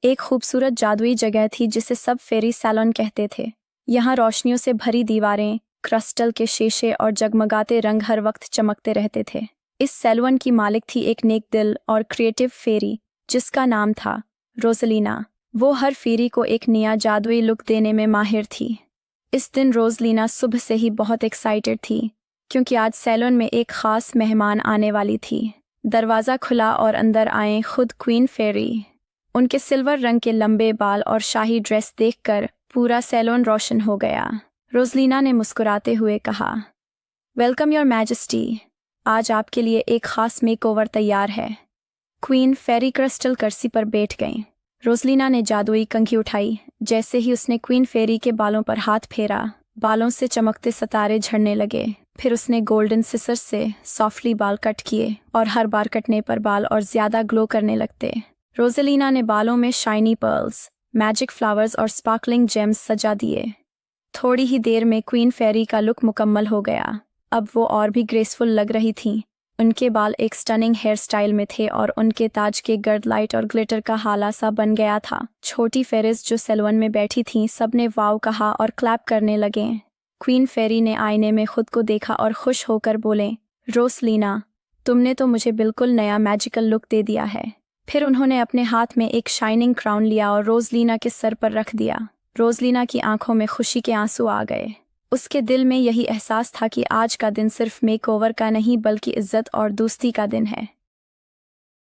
एक खूबसूरत जादुई जगह थी जिसे सब फेरी सैलून कहते थे। यहाँ रोशनियों से भरी दीवारें, क्रिस्टल के शीशे और जगमगाते रंग हर वक्त चमकते रहते थे। इस सैलून की मालिक थी एक नेक दिल और क्रिएटिव फेरी जिसका नाम था रोज़लिना। वो हर फेरी को एक नया जादुई लुक देने में माहिर थी। इस दिन रोज़लिना सुबह से ही बहुत एक्साइटेड थी क्योंकि आज सैलून में एक ख़ास मेहमान आने वाली थी। दरवाज़ा खुला और अंदर आए खुद क्वीन फेरी। उनके सिल्वर रंग के लंबे बाल और शाही ड्रेस देखकर पूरा सैलून रोशन हो गया। रोज़लिना ने मुस्कुराते हुए कहा, वेलकम योर मैजेस्टी, आज आपके लिए एक ख़ास मेकओवर तैयार है। क्वीन फेरी क्रिस्टल कुर्सी पर बैठ गईं। रोज़लिना ने जादुई कंघी उठाई। जैसे ही उसने क्वीन फेरी के बालों पर हाथ फेरा, बालों से चमकते सितारे झड़ने लगे। फिर उसने गोल्डन सिसर से सॉफ्टली बाल कट किए और हर बार कटने पर बाल और ज़्यादा ग्लो करने लगते। रोज़लिना ने बालों में शाइनी पर्ल्स, मैजिक फ्लावर्स और स्पार्कलिंग जेम्स सजा दिए। थोड़ी ही देर में क्वीन फेरी का लुक मुकम्मल हो गया। अब वो और भी ग्रेसफुल लग रही थीं। उनके बाल एक स्टनिंग हेयर स्टाइल में थे और उनके ताज के गर्द लाइट और ग्लिटर का हाला सा बन गया था। छोटी फेरीज जो सैलून में बैठी थीं सब ने वाव कहा और क्लैप करने लगे। क्वीन फेरी ने आईने में खुद को देखा और खुश होकर बोले, रोज़लिना, तुमने तो मुझे बिल्कुल नया मैजिकल लुक दे दिया है। फिर उन्होंने अपने हाथ में एक शाइनिंग क्राउन लिया और रोज़लिना के सर पर रख दिया। रोज़लिना की आंखों में खुशी के आंसू आ गए। उसके दिल में यही एहसास था कि आज का दिन सिर्फ मेकओवर का नहीं बल्कि इज्जत और दोस्ती का दिन है।